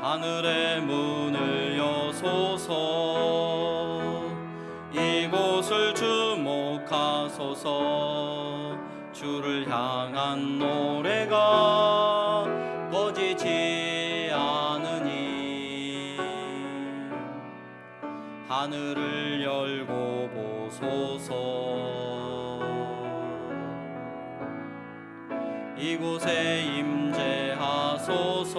하늘의 문을 여소서. 이곳을 주목하소서. 주를 향한 노래가 꺼지지 않으니 하늘을 열고 보소서. 이곳에 임재하소서.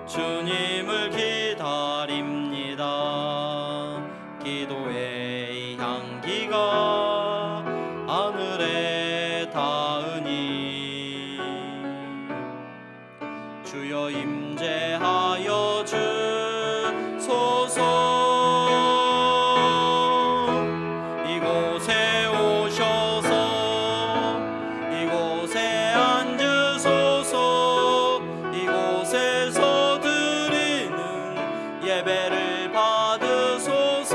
주님을 기다립니다. 기도의 향기가 하늘에 닿으니 주여 임재하여 주소서. 이곳에 오셔서 이곳에 앉으소서. 이곳에서 드리는 예배를 받으소서.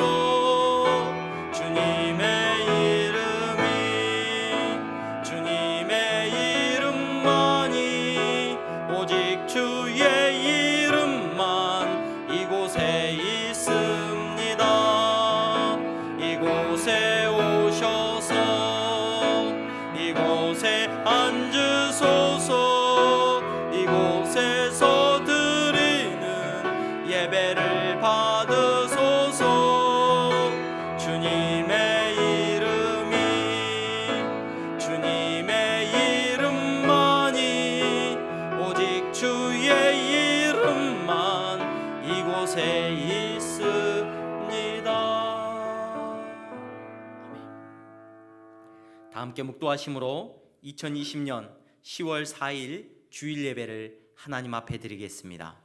주님의 이름만이 오직 주의 이름만 이곳에 있습니다. 이곳에 오셔서 이곳에 앉으소서. 이곳에서 드리는 예배를 받으소서. 주님의 이름만이 오직 주의 이름만 이곳에 있습니다. 아멘. 다 함께 묵도하심으로 2020년 10월 4일 주일 예배를 하나님 앞에 드리겠습니다.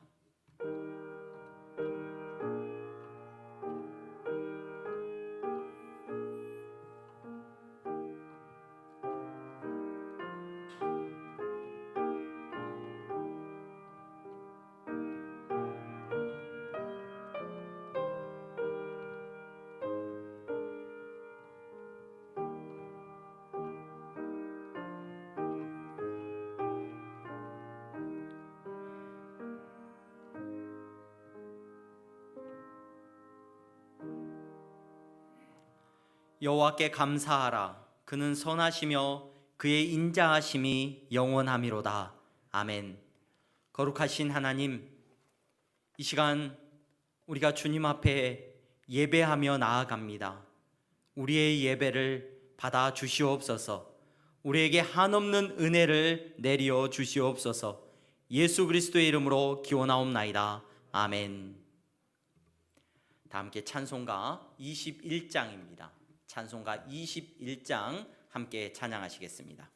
여호와께 감사하라. 그는 선하시며 그의 인자하심이 영원하미로다. 아멘. 거룩하신 하나님, 이 시간 우리가 주님 앞에 예배하며 나아갑니다. 우리의 예배를 받아 주시옵소서. 우리에게 한없는 은혜를 내려 주시옵소서. 예수 그리스도의 이름으로 기원하옵나이다. 아멘. 다 함께 찬송가 21장입니다. 찬송가 21장 함께 찬양하시겠습니다.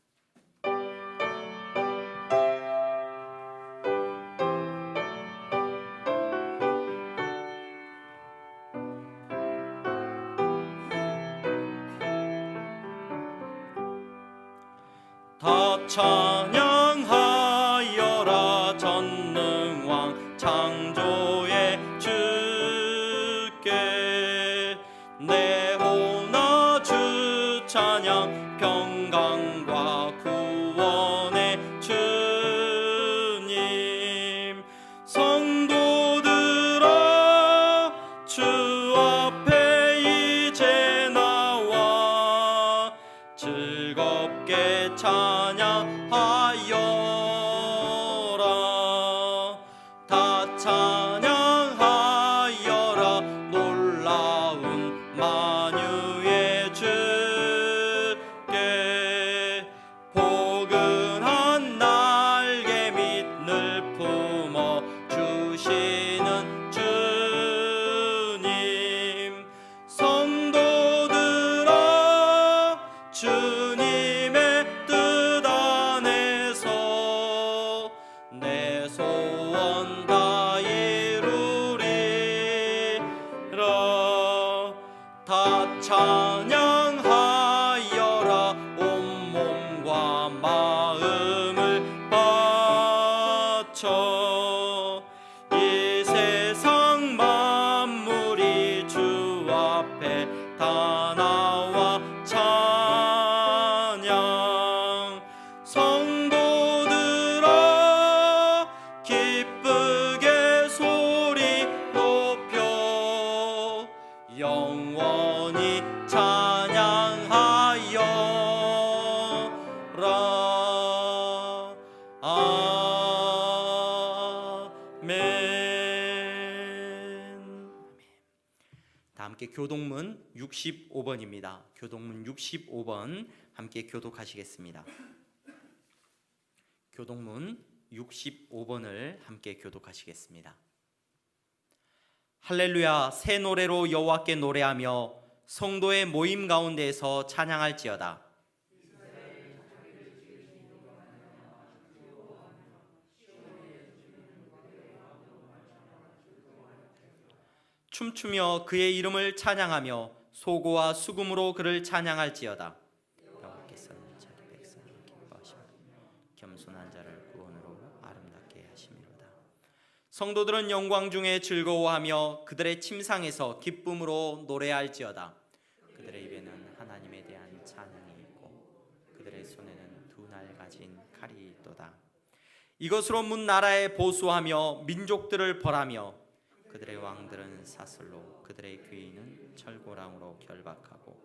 다 찬양하여라. 전능왕 창조의 주께 내 호나 주 찬양. 평강과 구원의 주님. 성도들아 주 앞에 이제 나와 즐겁게 찬양하여라. 다 찬양하여라. 놀라운 만유의 주께 포근한 날개 밑을 품어 주시는 주님. 성도들아 주님의 뜻 안에서 내 소원 다 이루리라. 다 찬양하여라. 온몸과 마음을 바쳐 이 세상 만물이 주 앞에 다 나와 찬양. 성도들아 기쁨 함께 교동문 65번입니다. 교동문 65번 함께 교독하시겠습니다. 교동문 65번을 함께 교독하시겠습니다. 할렐루야, 새 노래로 여호와께 노래하며 성도의 모임 가운데에서 찬양할지어다. 춤추며 그의 이름을 찬양하며 소고와 수금으로 그를 찬양할지어다. 여호와께서는 자기 백성을 기뻐하시며 겸손한 자를 구원으로 아름답게 하심이로다. 성도들은 영광 중에 즐거워하며 그들의 침상에서 기쁨으로 노래할지어다. 그들의 입에는 하나님에 대한 찬양이 있고 그들의 손에는 두 날 가진 칼이 있도다. 이것으로 문 나라에 보수하며 민족들을 벌하며 그들의 왕들은 사슬로 그들의 귀인은 철고랑으로 결박하고.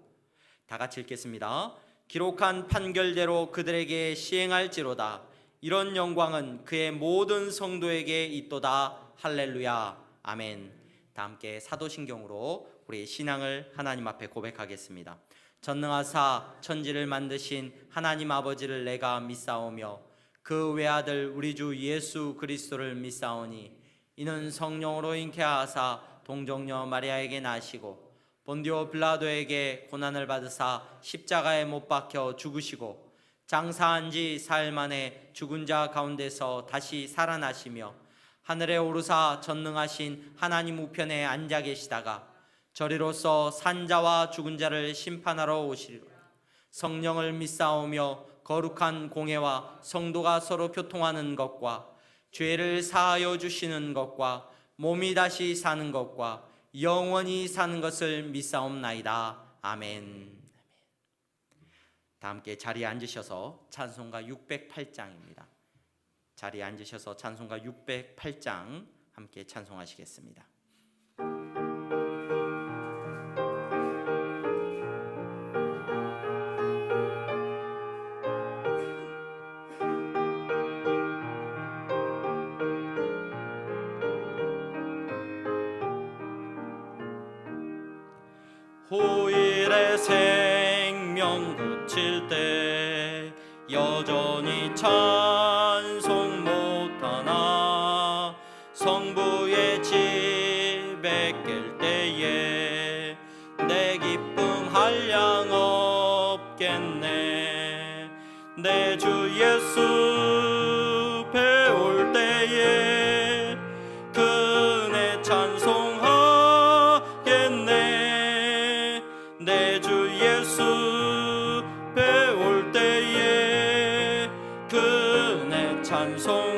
다 같이 읽겠습니다. 기록한 판결대로 그들에게 시행할지로다. 이런 영광은 그의 모든 성도에게 있도다. 할렐루야, 아멘. 다 함께 사도신경으로 우리의 신앙을 하나님 앞에 고백하겠습니다. 전능하사 천지를 만드신 하나님 아버지를 내가 믿사오며 그 외아들 우리 주 예수 그리스도를 믿사오니 이는 성령으로 잉태하사 동정녀 마리아에게 나시고 본디오 빌라도에게 고난을 받으사 십자가에 못 박혀 죽으시고 장사한 지 사흘 만에 죽은 자 가운데서 다시 살아나시며 하늘에 오르사 전능하신 하나님 우편에 앉아 계시다가 저리로서 산자와 죽은 자를 심판하러 오시리로다. 성령을 믿사오며 거룩한 공회와 성도가 서로 교통하는 것과 죄를 사하여 주시는 것과 몸이 다시 사는 것과 영원히 사는 것을 믿사옵나이다. 아멘. 다 함께 자리에 앉으셔서 찬송가 608장입니다. 자리에 앉으셔서 찬송가 608장 함께 찬송하시겠습니다. 후일의 생명 그칠 때 여전히 찬송 못하나 성부의 집에 깰 때에 내 기쁨 한량 없겠네. 내 주 예수 배울 때에 그네 찬송하겠네. 내 주 예수 배울 때에 그네 찬송하겠네.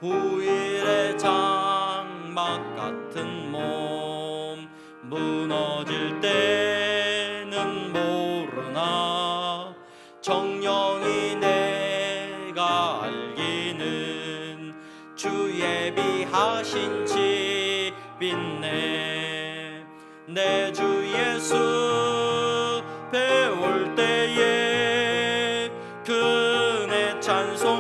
후일의 장막 같은 몸 무너질 때는 모르나 정령이 내가 알기는 주 예비하신 집이네. 내 주 예수 배울 때에 그네 찬송하겠네.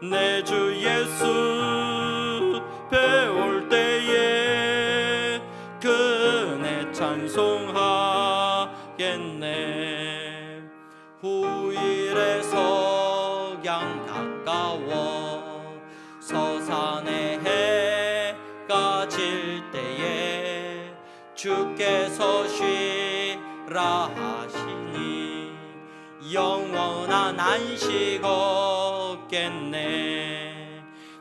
내 주 예수 배울 때에 그네 찬송하겠네. 후일의 석양 가까워 서산의 해가 질 때에 주께서 쉬라 하시니 영원한 안식 얻겠네.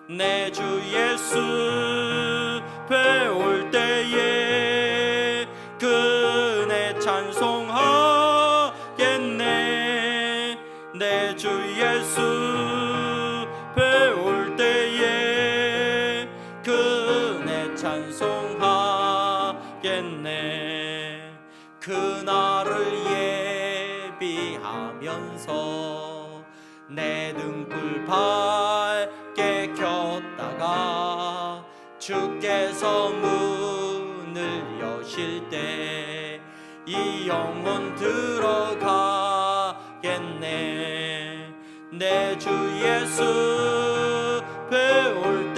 내 주 예수 배울 때에 그네 찬송하겠네. 내 주 예수 배울 때에 그네 찬송하겠네. 그날을 예비하면서 내 등불 밝게 켰다가 주께서 문을 여실 때 이 영혼 들어가겠네. 내 주 예수 배울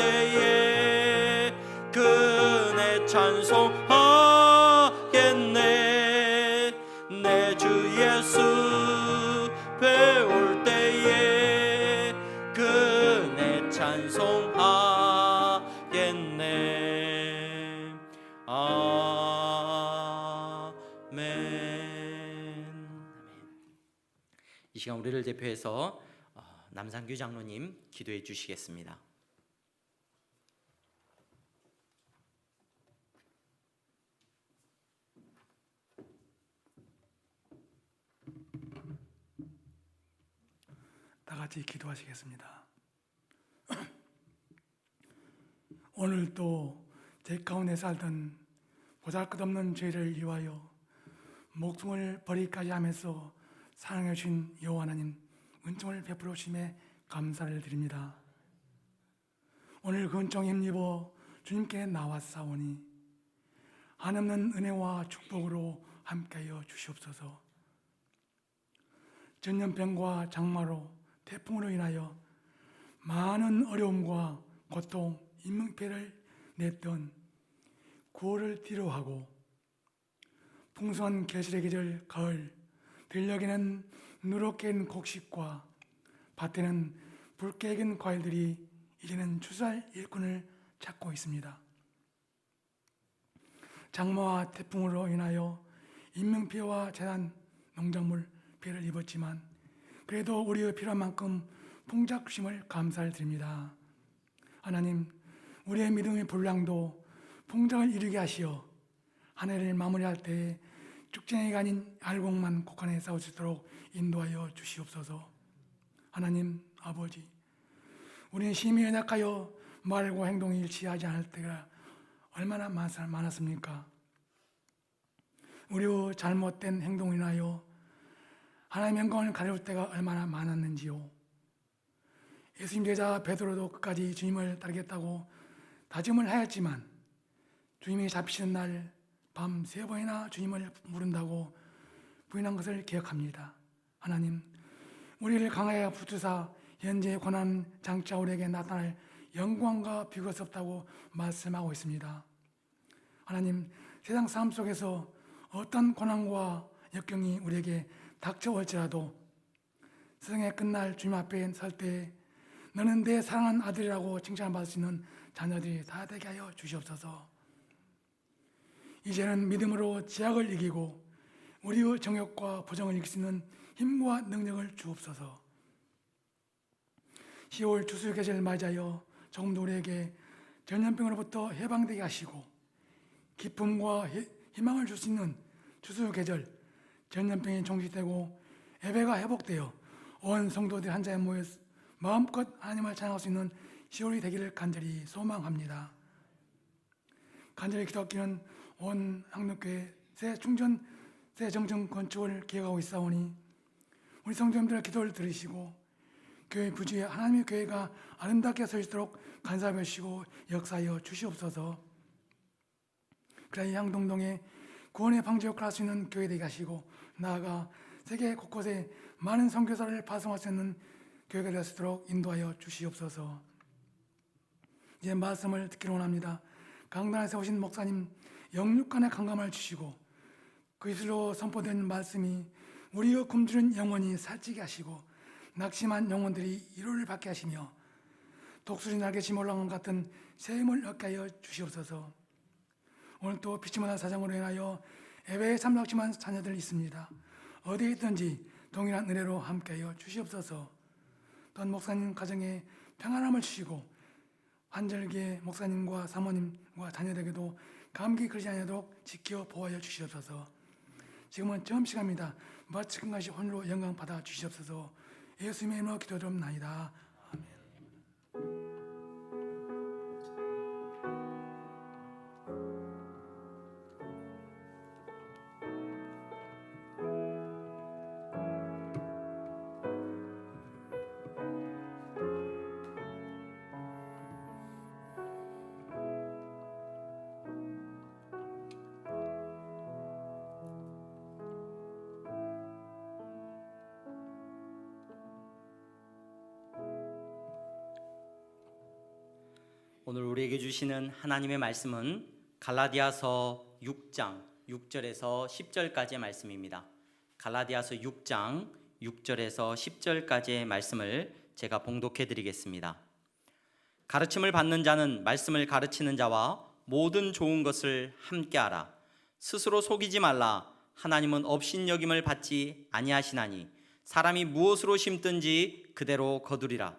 숲에 올 때에 그네 찬송하겠네. 아멘. 이 시간 우리를 대표해서 남상규 장로님 기도해 주시겠습니다. 다 같이 기도하시겠습니다. 오늘 또 제 가운데 살던 보잘것없는 죄를 위하여 목숨을 버리기까지 하면서 사랑해 주신 여호와 하나님 은총을 베풀어 주심에 감사를 드립니다. 오늘 그 은총 힘입어 주님께 나왔사오니 한없는 은혜와 축복으로 함께하여 주시옵소서. 전염병과 장마로 태풍으로 인하여 많은 어려움과 고통, 인명피해를 냈던 9월을 뒤로하고 풍성한 계절의 계절 가을, 들녘에는 누렇게 익은 곡식과 밭에는 붉게 익은 과일들이 이제는 추수할 일꾼을 찾고 있습니다. 장마와 태풍으로 인하여 인명피해와 재난, 농작물 피해를 입었지만 그래도 우리의 필요한 만큼 풍작 주심을 감사를 드립니다. 하나님, 우리의 믿음의 분량도 풍작을 이루게 하시어 한 해를 마무리할 때에 쭉쟁이가 아닌 알곡만 곡간에 쌓을 수 있도록 인도하여 주시옵소서. 하나님 아버지, 우리는 심히 연약하여 말과 행동이 일치하지 않을 때가 얼마나 많았습니까? 우리의 잘못된 행동으로 인하여 하나님의 영광을 가려울 때가 얼마나 많았는지요. 예수님 제자 베드로도 끝까지 주님을 따르겠다고 다짐을 하였지만 주님이 잡히시는 날 밤 3번이나 주님을 부른다고 부인한 것을 기억합니다. 하나님, 우리를 강하여 붙드사 현재 고난 장차 우리에게 나타날 영광과 비교할 수 없다고 말씀하고 있습니다. 하나님, 세상 삶 속에서 어떤 고난과 역경이 우리에게 닥쳐올지라도 세상의 끝날 주님 앞에 설 때 너는 내 사랑하는 아들이라고 칭찬받을 수 있는 자녀들이 다 되게 하여 주시옵소서. 이제는 믿음으로 제약을 이기고 우리의 정욕과 부정을 이길 수 있는 힘과 능력을 주옵소서. 10월 추수 계절을 맞이하여 조금도 우리에게 전염병으로부터 해방되게 하시고 기쁨과 희망을 줄 수 있는 추수 계절, 전염병이 종식되고 예배가 회복되어 온 성도들 한 자리에 모여 마음껏 하나님을 찬양할 수 있는 10월이 되기를 간절히 소망합니다. 간절히 기도하기는 온 한국교회 새 충전, 새 정정 건축을 기획하고 있사오니 우리 성도님들의 기도를 들으시고 교회 부지에 하나님의 교회가 아름답게 서 있도록 간사하여 주시고 역사하여 주시옵소서. 그래야 향동동에 구원의 방지 역할을 할 수 있는 교회 되게 하시고 나아가 세계 곳곳에 많은 선교사를 파송할 수 있는 교회가 될 수 있도록 인도하여 주시옵소서. 이제 말씀을 듣기를 원합니다. 강단에서 오신 목사님 영육간의 강감을 주시고 그 입술로 선포된 말씀이 우리의 굶주린 영혼이 살찌게 하시고 낙심한 영혼들이 위로를 받게 하시며 독수리 날개치 올라간 같은 새 힘을 얻게 하여 주시옵소서. 오늘 또 피치 못한 사정으로 인하여 예배에 참석지만 자녀들이 있습니다. 어디에 있든지 동일한 은혜로 함께하여 주시옵소서. 또한 목사님 가정에 평안함을 주시고 한절기에 목사님과 사모님과 자녀들에게도 감기 걸리지 않도록 지켜 보호하여 주시옵소서. 지금은 처음 시간입니다. 마치는 것이 홀로 영광 받아 주시옵소서. 예수님의 이름으로 기도드립나이다. 아멘. 오늘 우리에게 주시는 하나님의 말씀은 갈라디아서 6장 6절에서 10절까지의 말씀입니다. 갈라디아서 6장 6절에서 10절까지의 말씀을 제가 봉독해 드리겠습니다. 가르침을 받는 자는 말씀을 가르치는 자와 모든 좋은 것을 함께하라. 스스로 속이지 말라. 하나님은 업신여김을 받지 아니하시나니 사람이 무엇으로 심든지 그대로 거두리라.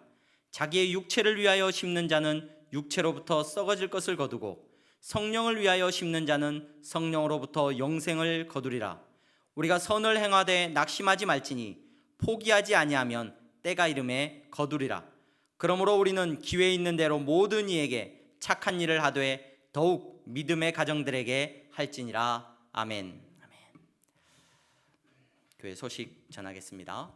자기의 육체를 위하여 심는 자는 육체로부터 썩어질 것을 거두고 성령을 위하여 심는 자는 성령으로부터 영생을 거두리라. 우리가 선을 행하되 낙심하지 말지니 포기하지 아니하면 때가 이름에 거두리라. 그러므로 우리는 기회 있는 대로 모든 이에게 착한 일을 하되 더욱 믿음의 가정들에게 할지니라. 아멘. 아멘. 교회 소식 전하겠습니다.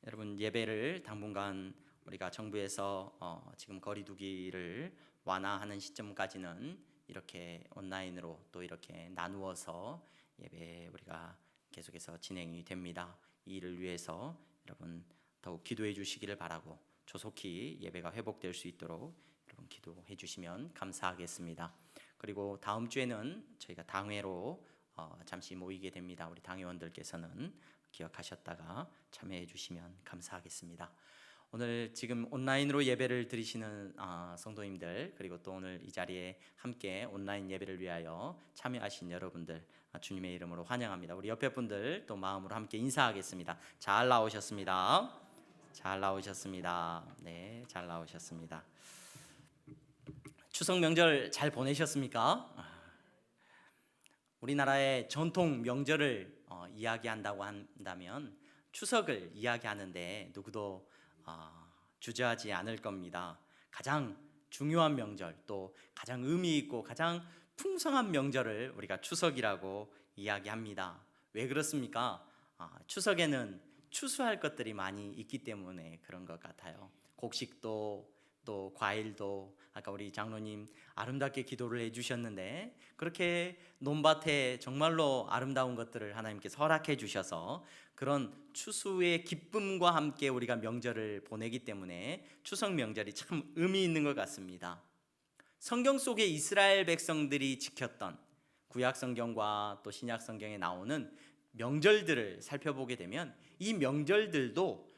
여러분, 예배를 당분간 우리가 정부에서 지금 거리두기를 완화하는 시점까지는 이렇게 온라인으로 또 이렇게 나누어서 예배 우리가 계속해서 진행이 됩니다. 이 일을 위해서 여러분 더욱 기도해 주시기를 바라고 조속히 예배가 회복될 수 있도록 여러분 기도해 주시면 감사하겠습니다. 그리고 다음 주에는 저희가 당회로 잠시 모이게 됩니다. 우리 당회원들께서는 기억하셨다가 참여해 주시면 감사하겠습니다. 오늘 지금 온라인으로 예배를 드리시는 성도님들, 그리고 또 오늘 이 자리에 함께 온라인 예배를 위하여 참여하신 여러분들 주님의 이름으로 환영합니다. 우리 옆에 분들 또 마음으로 함께 인사하겠습니다. 잘 나오셨습니다. 잘 나오셨습니다. 네, 잘 나오셨습니다. 추석 명절 잘 보내셨습니까? 우리나라의 전통 명절을 이야기한다고 한다면 추석을 이야기하는데 누구도 주저하지 않을 겁니다. 가장 중요한 명절, 또 가장 의미 있고 가장 풍성한 명절을 우리가 추석이라고 이야기합니다. 왜 그렇습니까? 추석에는 추수할 것들이 많이 있기 때문에 그런 것 같아요. 곡식도 또 과일도, 아까 우리 장로님 아름답게 기도를 해주셨는데 그렇게 논밭에 정말로 아름다운 것들을 하나님께서 허락해 주셔서 그런 추수의 기쁨과 함께 우리가 명절을 보내기 때문에 추석 명절이 참 의미 있는 것 같습니다. 성경 속에 이스라엘 백성들이 지켰던 구약 성경과 또 신약 성경에 나오는 명절들을 살펴보게 되면 이 명절들도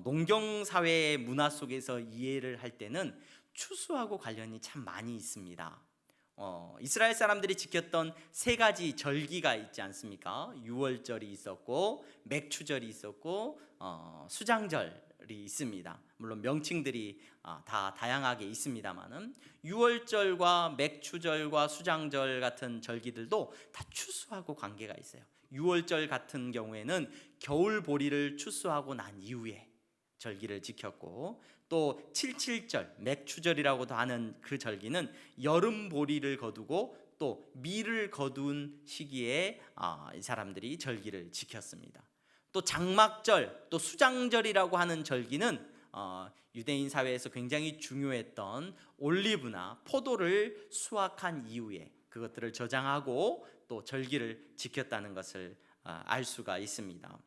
농경 사회의 문화 속에서 이해를 할 때는 추수하고 관련이 참 많이 있습니다. 이스라엘 사람들이 지켰던 세 가지 절기가 있지 않습니까? 유월절이 있었고 맥추절이 있었고 수장절이 있습니다. 물론 명칭들이 다 다양하게 있습니다만은 유월절과 맥추절과 수장절 같은 절기들도 다 추수하고 관계가 있어요. 유월절 같은 경우에는 겨울 보리를 추수하고 난 이후에 절기를 지켰고, 또 칠칠절, 맥추절이라고도 하는 그 절기는 여름 보리를 거두고 또 밀을 거둔 시기에 이 사람들이 절기를 지켰습니다. 또 장막절, 또 수장절이라고 하는 절기는 유대인 사회에서 굉장히 중요했던 올리브나 포도를 수확한 이후에 그것들을 저장하고 또 절기를 지켰다는 것을 알 수가 있습니다.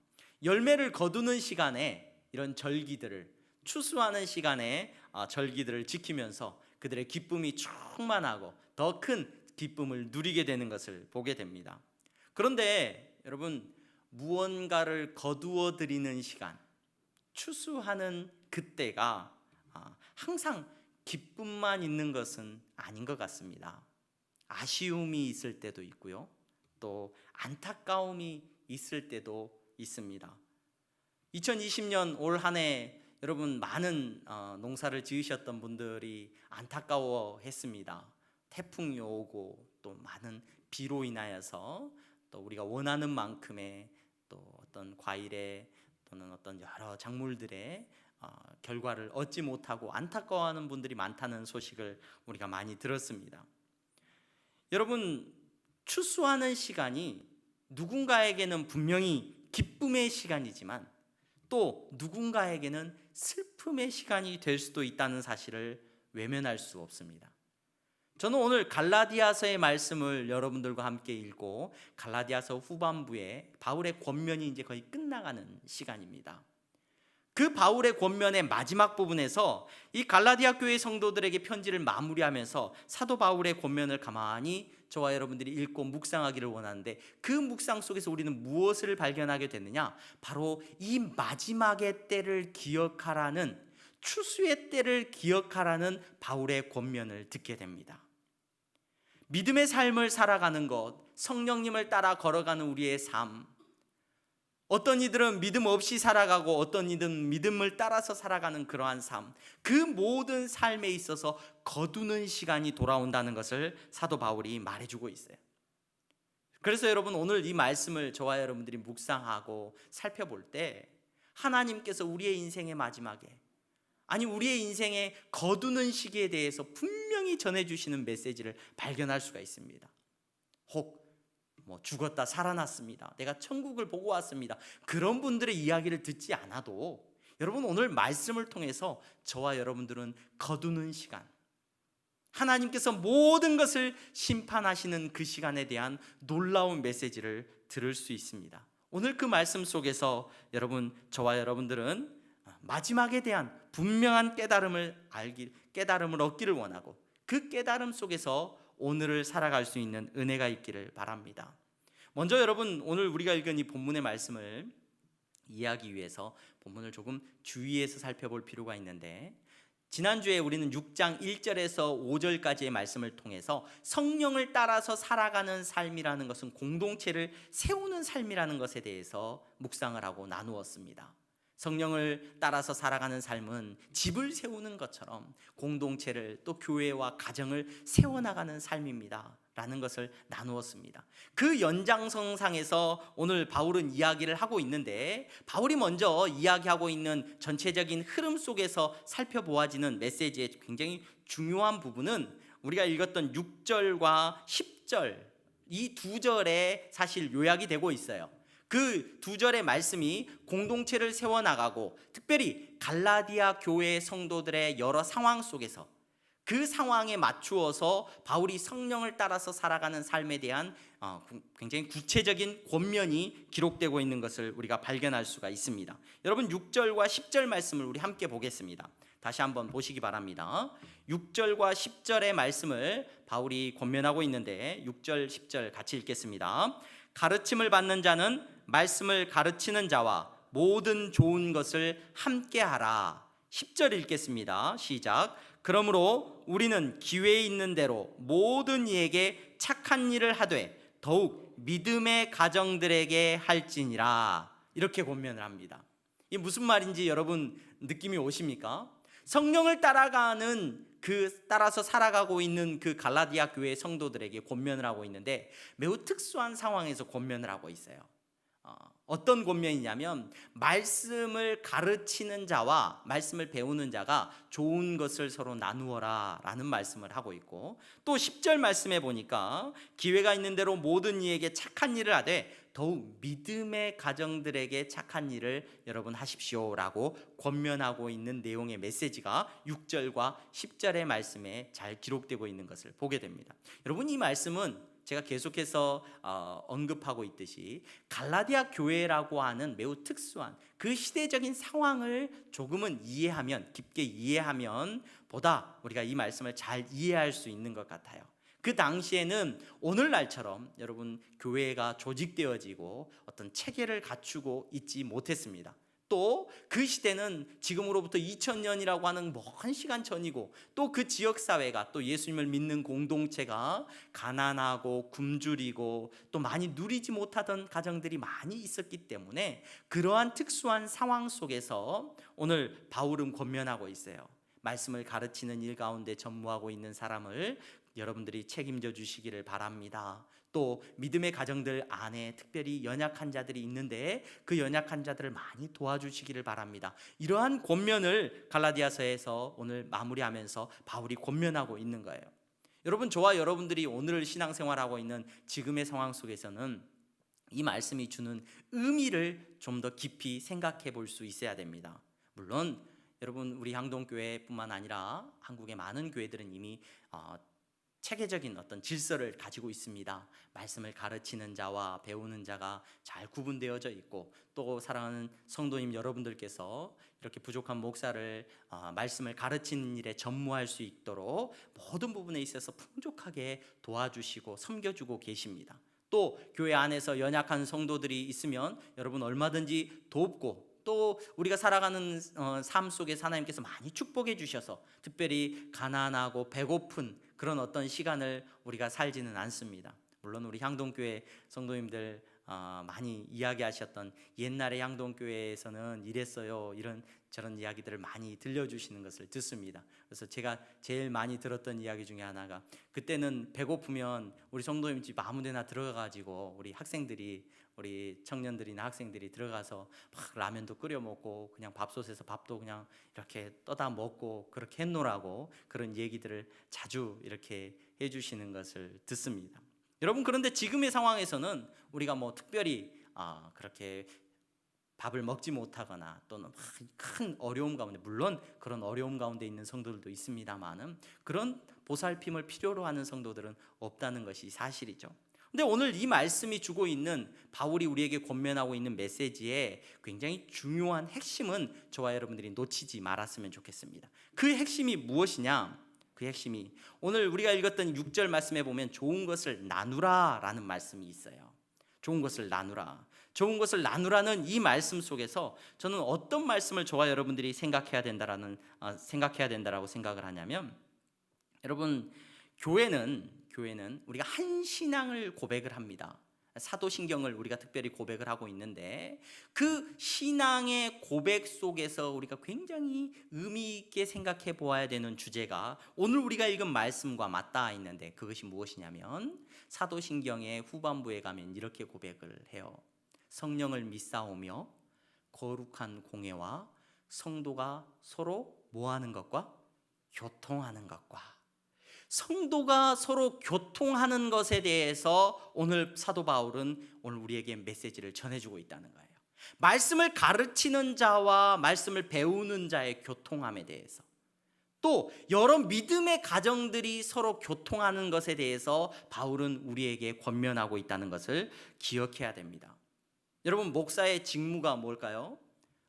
열매를 거두는 시간에 이런 절기들을, 추수하는 시간에 절기들을 지키면서 그들의 기쁨이 충만하고 더 큰 기쁨을 누리게 되는 것을 보게 됩니다. 그런데 여러분, 무언가를 거두어 드리는 시간, 추수하는 그때가 항상 기쁨만 있는 것은 아닌 것 같습니다. 아쉬움이 있을 때도 있고요, 또 안타까움이 있을 때도 있습니다. 2020년 올 한 해 여러분 많은 농사를 지으셨던 분들이 안타까워했습니다. 태풍이 오고 또 많은 비로 인하여서 또 우리가 원하는 만큼의 또 어떤 과일의 또는 어떤 여러 작물들의 결과를 얻지 못하고 안타까워하는 분들이 많다는 소식을 우리가 많이 들었습니다. 여러분, 추수하는 시간이 누군가에게는 분명히 기쁨의 시간이지만 또 누군가에게는 슬픔의 시간이 될 수도 있다는 사실을 외면할 수 없습니다. 저는 오늘 갈라디아서의 말씀을 여러분들과 함께 읽고 갈라디아서 후반부에 바울의 권면이 이제 거의 끝나가는 시간입니다. 그 바울의 권면의 마지막 부분에서 이 갈라디아 교회 성도들에게 편지를 마무리하면서 사도 바울의 권면을 가만히 저와 여러분들이 읽고 묵상하기를 원하는데, 그 묵상 속에서 우리는 무엇을 발견하게 됐느냐? 바로 이 마지막의 때를 기억하라는, 추수의 때를 기억하라는 바울의 권면을 듣게 됩니다. 믿음의 삶을 살아가는 것, 성령님을 따라 걸어가는 우리의 삶, 어떤 이들은 믿음 없이 살아가고 어떤 이들은 믿음을 따라서 살아가는 그러한 삶, 그 모든 삶에 있어서 거두는 시간이 돌아온다는 것을 사도 바울이 말해주고 있어요. 그래서 여러분, 오늘 이 말씀을 저와 여러분들이 묵상하고 살펴볼 때 하나님께서 우리의 인생의 마지막에, 아니 우리의 인생의 거두는 시기에 대해서 분명히 전해주시는 메시지를 발견할 수가 있습니다. 혹 죽었다 살아났습니다, 내가 천국을 보고 왔습니다, 그런 분들의 이야기를 듣지 않아도 여러분, 오늘 말씀을 통해서 저와 여러분들은 거두는 시간, 하나님께서 모든 것을 심판하시는 그 시간에 대한 놀라운 메시지를 들을 수 있습니다. 오늘 그 말씀 속에서 여러분, 저와 여러분들은 마지막에 대한 분명한 깨달음을 얻기를 원하고, 그 깨달음 속에서 오늘을 살아갈 수 있는 은혜가 있기를 바랍니다. 먼저 여러분, 오늘 우리가 읽은 이 본문의 말씀을 이해하기 위해서 본문을 조금 주의해서 살펴볼 필요가 있는데, 지난주에 우리는 6장 1절에서 5절까지의 말씀을 통해서 성령을 따라서 살아가는 삶이라는 것은 공동체를 세우는 삶이라는 것에 대해서 묵상을 하고 나누었습니다. 성령을 따라서 살아가는 삶은 집을 세우는 것처럼 공동체를, 또 교회와 가정을 세워나가는 삶입니다 라는 것을 나누었습니다. 그 연장선상에서 오늘 바울은 이야기를 하고 있는데, 바울이 먼저 이야기하고 있는 전체적인 흐름 속에서 살펴보아지는 메시지의 굉장히 중요한 부분은 우리가 읽었던 6절과 10절, 이 두 절에 사실 요약이 되고 있어요. 그 두 절의 말씀이 공동체를 세워나가고, 특별히 갈라디아 교회 성도들의 여러 상황 속에서 그 상황에 맞추어서 바울이 성령을 따라서 살아가는 삶에 대한 굉장히 구체적인 권면이 기록되고 있는 것을 우리가 발견할 수가 있습니다. 여러분, 6절과 10절 말씀을 우리 함께 보겠습니다. 다시 한번 보시기 바랍니다. 6절과 10절의 말씀을 바울이 권면하고 있는데, 6절 10절 같이 읽겠습니다. 가르침을 받는 자는 말씀을 가르치는 자와 모든 좋은 것을 함께 하라. 10절 읽겠습니다. 시작. 그러므로 우리는 기회 있는 대로 모든 이에게 착한 일을 하되 더욱 믿음의 가정들에게 할지니라. 이렇게 권면을 합니다. 이게 무슨 말인지 여러분 느낌이 오십니까? 성령을 따라서 살아가고 있는 그 갈라디아 교회 성도들에게 권면을 하고 있는데, 매우 특수한 상황에서 권면을 하고 있어요. 어떤 권면이냐면, 말씀을 가르치는 자와 말씀을 배우는 자가 좋은 것을 서로 나누어라 라는 말씀을 하고 있고, 또 10절 말씀에 보니까 기회가 있는 대로 모든 이에게 착한 일을 하되 더욱 믿음의 가정들에게 착한 일을 여러분 하십시오 라고 권면하고 있는 내용의 메시지가 6절과 10절의 말씀에 잘 기록되고 있는 것을 보게 됩니다. 여러분, 이 말씀은 제가 계속해서 언급하고 있듯이 갈라디아 교회라고 하는 매우 특수한 그 시대적인 상황을 조금은 이해하면, 깊게 이해하면 보다 우리가 이 말씀을 잘 이해할 수 있는 것 같아요. 그 당시에는 오늘날처럼 여러분, 교회가 조직되어지고 어떤 체계를 갖추고 있지 못했습니다. 또 그 시대는 지금으로부터 2000년이라고 하는 먼 시간 전이고, 또 그 지역사회가, 또 예수님을 믿는 공동체가 가난하고 굶주리고 또 많이 누리지 못하던 가정들이 많이 있었기 때문에, 그러한 특수한 상황 속에서 오늘 바울은 권면하고 있어요. 말씀을 가르치는 일 가운데 전무하고 있는 사람을 여러분들이 책임져 주시기를 바랍니다. 또 믿음의 가정들 안에 특별히 연약한 자들이 있는데 그 연약한 자들을 많이 도와주시기를 바랍니다. 이러한 권면을 갈라디아서에서 오늘 마무리하면서 바울이 권면하고 있는 거예요. 여러분, 저와 여러분들이 오늘 신앙생활하고 있는 지금의 상황 속에서는 이 말씀이 주는 의미를 좀 더 깊이 생각해 볼 수 있어야 됩니다. 물론 여러분, 우리 향동교회뿐만 아니라 한국의 많은 교회들은 이미 체계적인 어떤 질서를 가지고 있습니다. 말씀을 가르치는 자와 배우는 자가 잘 구분되어져 있고, 또 사랑하는 성도님 여러분들께서 이렇게 부족한 목사를 말씀을 가르치는 일에 전무할 수 있도록 모든 부분에 있어서 풍족하게 도와주시고 섬겨주고 계십니다. 또 교회 안에서 연약한 성도들이 있으면 여러분 얼마든지 돕고, 또 우리가 살아가는 삶 속에서 하나님께서 많이 축복해 주셔서 특별히 가난하고 배고픈 그런 어떤 시간을 우리가 살지는 않습니다. 물론 우리 향동교회 성도님들 많이 이야기하셨던 옛날의 향동교회에서는 이랬어요, 이런 저런 이야기들을 많이 들려주시는 것을 듣습니다. 그래서 제가 제일 많이 들었던 이야기 중에 하나가, 그때는 배고프면 우리 성도님 집 아무데나 들어가가지고 우리 청년들이나 학생들이 들어가서 막 라면도 끓여 먹고 그냥 밥솥에서 밥도 그냥 이렇게 떠다 먹고 그렇게 했노라고 그런 얘기들을 자주 이렇게 해주시는 것을 듣습니다. 여러분, 그런데 지금의 상황에서는 우리가 뭐 특별히 그렇게 밥을 먹지 못하거나 또는 큰 어려움 가운데, 물론 그런 어려움 가운데 있는 성도들도 있습니다만은 그런 보살핌을 필요로 하는 성도들은 없다는 것이 사실이죠. 근데 오늘 이 말씀이 주고 있는, 바울이 우리에게 권면하고 있는 메시지의 굉장히 중요한 핵심은 저와 여러분들이 놓치지 말았으면 좋겠습니다. 그 핵심이 무엇이냐? 그 핵심이 오늘 우리가 읽었던 6절 말씀에 보면 좋은 것을 나누라 라는 말씀이 있어요. 좋은 것을 나누라. 좋은 것을 나누라는 이 말씀 속에서 저는 어떤 말씀을 저와 여러분들이 생각해야 된다라고 생각을 하냐면, 여러분, 교회는 우리가 한 신앙을 고백을 합니다. 사도신경을 우리가 특별히 고백을 하고 있는데, 그 신앙의 고백 속에서 우리가 굉장히 의미 있게 생각해 보아야 되는 주제가 오늘 우리가 읽은 말씀과 맞닿아 있는데, 그것이 무엇이냐면 사도신경의 후반부에 가면 이렇게 고백을 해요. 성령을 믿사오며 거룩한 공회와 성도가 서로 뭐하는 것과 교통하는 것과, 성도가 서로 교통하는 것에 대해서 오늘 사도 바울은 오늘 우리에게 메시지를 전해주고 있다는 거예요. 말씀을 가르치는 자와 말씀을 배우는 자의 교통함에 대해서, 또 여러 믿음의 가정들이 서로 교통하는 것에 대해서 바울은 우리에게 권면하고 있다는 것을 기억해야 됩니다. 여러분, 목사의 직무가 뭘까요?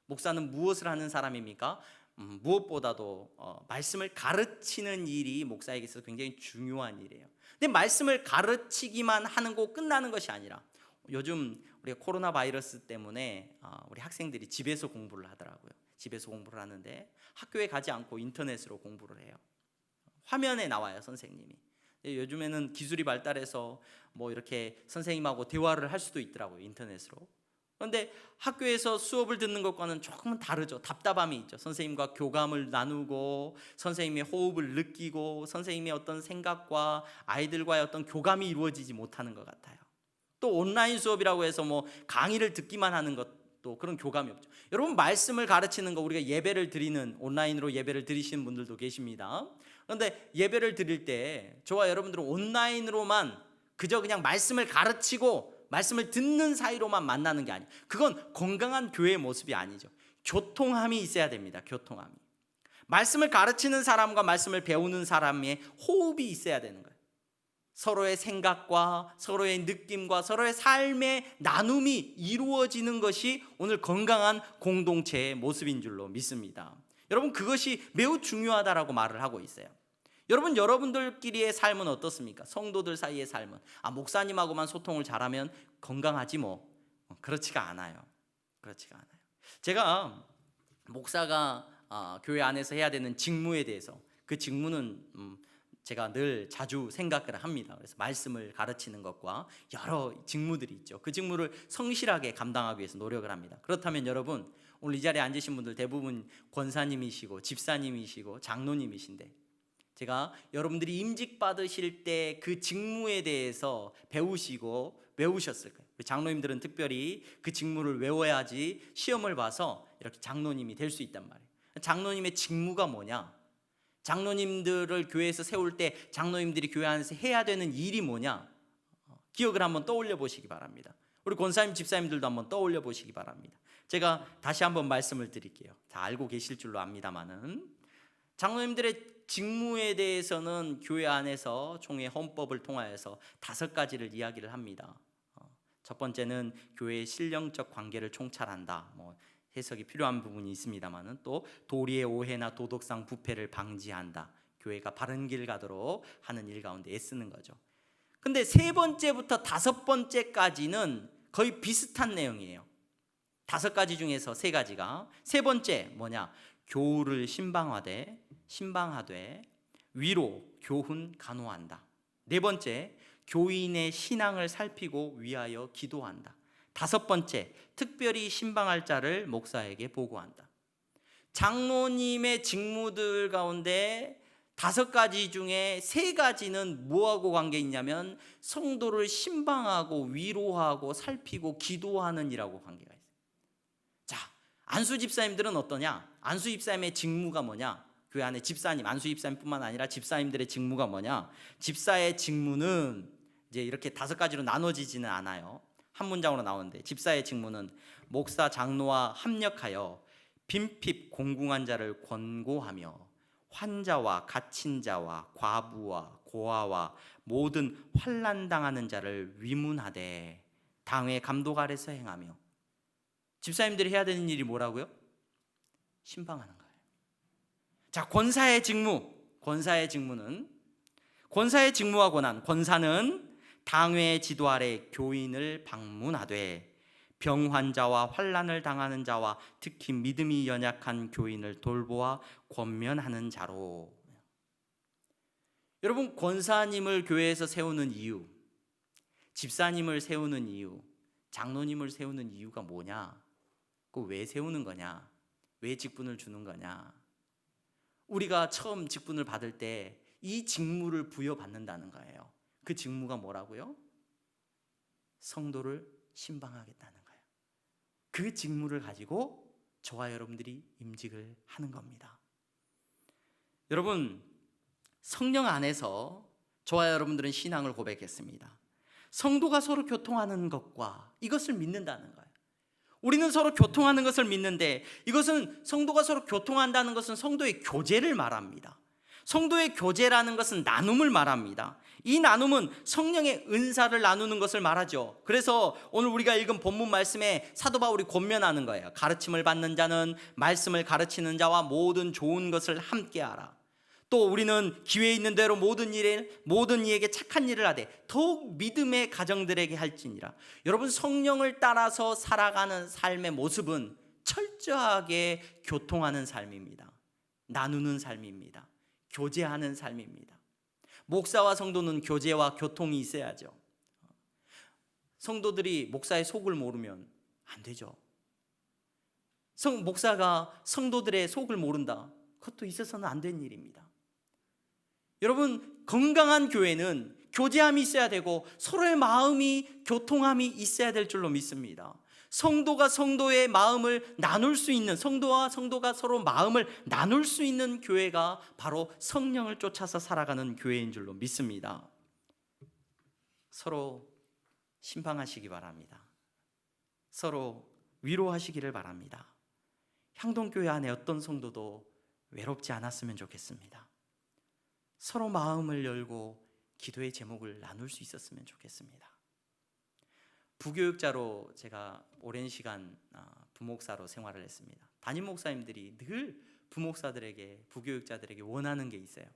목사는 무엇을 하는 사람입니까? 무엇보다도 말씀을 가르치는 일이 목사에게 있어서 굉장히 중요한 일이에요. 근데 말씀을 가르치기만 하는 거 끝나는 것이 아니라, 요즘 우리가 코로나 바이러스 때문에 우리 학생들이 집에서 공부를 하더라고요. 집에서 공부를 하는데 학교에 가지 않고 인터넷으로 공부를 해요. 화면에 나와요, 선생님이. 요즘에는 기술이 발달해서 뭐 이렇게 선생님하고 대화를 할 수도 있더라고요, 인터넷으로. 그런데 학교에서 수업을 듣는 것과는 조금은 다르죠. 답답함이 있죠. 선생님과 교감을 나누고 선생님의 호흡을 느끼고 선생님의 어떤 생각과 아이들과의 어떤 교감이 이루어지지 못하는 것 같아요. 또 온라인 수업이라고 해서 뭐 강의를 듣기만 하는 것도 그런 교감이 없죠. 여러분, 말씀을 가르치는 거, 우리가 예배를 드리는, 온라인으로 예배를 드리시는 분들도 계십니다. 그런데 예배를 드릴 때 저와 여러분들은 온라인으로만 그저 그냥 말씀을 가르치고 말씀을 듣는 사이로만 만나는 게 아니에요. 그건 건강한 교회의 모습이 아니죠. 교통함이 있어야 됩니다. 교통함이. 말씀을 가르치는 사람과 말씀을 배우는 사람의 호흡이 있어야 되는 거예요. 서로의 생각과 서로의 느낌과 서로의 삶의 나눔이 이루어지는 것이 오늘 건강한 공동체의 모습인 줄로 믿습니다. 여러분, 그것이 매우 중요하다라고 말을 하고 있어요. 여러분, 여러분들끼리의 삶은 어떻습니까? 성도들 사이의 삶은 목사님하고만 소통을 잘하면 건강하지 뭐. 그렇지가 않아요. 그렇지가 않아요. 제가 목사가 교회 안에서 해야 되는 직무에 대해서, 그 직무는 제가 늘 자주 생각을 합니다. 그래서 말씀을 가르치는 것과 여러 직무들이 있죠. 그 직무를 성실하게 감당하기 위해서 노력을 합니다. 그렇다면 여러분, 오늘 이 자리에 앉으신 분들 대부분 권사님이시고 집사님이시고 장로님이신데, 제가 여러분들이 임직 받으실 때 그 직무에 대해서 배우시고 외우셨을 거예요. 장로님들은 특별히 그 직무를 외워야지 시험을 봐서 이렇게 장로님이 될 수 있단 말이에요. 장로님의 직무가 뭐냐? 장로님들을 교회에서 세울 때 장로님들이 교회 안에서 해야 되는 일이 뭐냐? 기억을 한번 떠올려 보시기 바랍니다. 우리 권사님, 집사님들도 한번 떠올려 보시기 바랍니다. 제가 다시 한번 말씀을 드릴게요. 다 알고 계실 줄로 압니다만은 장로님들의 직무에 대해서는 교회 안에서 총회 헌법을 통하여서 5가지를 이야기를 합니다. 첫 번째는 교회의 신령적 관계를 총찰한다. 해석이 필요한 부분이 있습니다만은 또 도리의 오해나 도덕상 부패를 방지한다. 교회가 바른 길 가도록 하는 일 가운데 애쓰는 거죠. 근데 3번째부터 5번째까지는 거의 비슷한 내용이에요. 5가지 중에서 3가지가. 3번째 뭐냐? 교우를 신방하되 위로, 교훈, 간호한다. 4번째, 교인의 신앙을 살피고 위하여 기도한다. 5번째, 특별히 신방할 자를 목사에게 보고한다. 장로님의 직무들 가운데 5가지 중에 3가지는 뭐하고 관계 있냐면 성도를 신방하고 위로하고 살피고 기도하는 일하고 관계가 있어요. 자, 안수 집사님들은 어떠냐? 안수 집사님의 직무가 뭐냐? 교회 안에 집사님, 안수 집사님뿐만 아니라 집사님들의 직무가 뭐냐? 집사의 직무는 이제 이렇게 5가지로 나눠지지는 않아요. 한 문장으로 나오는데, 집사의 직무는 목사 장로와 합력하여 빈핍 공궁한 자를 권고하며 환자와 갇힌 자와 과부와 고아와 모든 환난 당하는 자를 위문하되 당회 감독 아래서 행하며. 집사님들이 해야 되는 일이 뭐라고요? 신방하는 거예요. 자, 권사의 직무는 권사의 직무와 권한. 권사는 당회 지도 아래 교인을 방문하되 병 환자와 환난을 당하는 자와 특히 믿음이 연약한 교인을 돌보아 권면하는 자로. 여러분, 권사님을 교회에서 세우는 이유, 집사님을 세우는 이유, 장로님을 세우는 이유가 뭐냐? 그 왜 세우는 거냐? 왜 직분을 주는 거냐? 우리가 처음 직분을 받을 때 이 직무를 부여받는다는 거예요. 그 직무가 뭐라고요? 성도를 신방하겠다는 거예요. 그 직무를 가지고 저와 여러분들이 임직을 하는 겁니다. 여러분, 성령 안에서 저와 여러분들은 신앙을 고백했습니다. 성도가 서로 교통하는 것과 이것을 믿는다는 거예요. 우리는 서로 교통하는 것을 믿는데, 이것은 성도가 서로 교통한다는 것은 성도의 교제를 말합니다. 성도의 교제라는 것은 나눔을 말합니다. 이 나눔은 성령의 은사를 나누는 것을 말하죠. 그래서 오늘 우리가 읽은 본문 말씀에 사도 바울이 권면하는 거예요. 가르침을 받는 자는 말씀을 가르치는 자와 모든 좋은 것을 함께하라. 또 우리는 기회 있는 대로 모든 이에게 착한 일을 하되 더욱 믿음의 가정들에게 할지니라. 여러분, 성령을 따라서 살아가는 삶의 모습은 철저하게 교통하는 삶입니다. 나누는 삶입니다. 교제하는 삶입니다. 목사와 성도는 교제와 교통이 있어야죠. 성도들이 목사의 속을 모르면 안 되죠. 목사가 성도들의 속을 모른다. 그것도 있어서는 안 된 일입니다. 여러분, 건강한 교회는 교제함이 있어야 되고 서로의 마음이 교통함이 있어야 될 줄로 믿습니다. 성도가 성도의 마음을 나눌 수 있는, 성도와 성도가 서로 마음을 나눌 수 있는 교회가 바로 성령을 쫓아서 살아가는 교회인 줄로 믿습니다. 서로 신방하시기 바랍니다. 서로 위로하시기를 바랍니다. 향동교회 안에 어떤 성도도 외롭지 않았으면 좋겠습니다. 서로 마음을 열고 기도의 제목을 나눌 수 있었으면 좋겠습니다. 부교육자로 제가 오랜 시간 부목사로 생활을 했습니다. 담임 목사님들이 늘 부목사들에게, 부교육자들에게 원하는 게 있어요.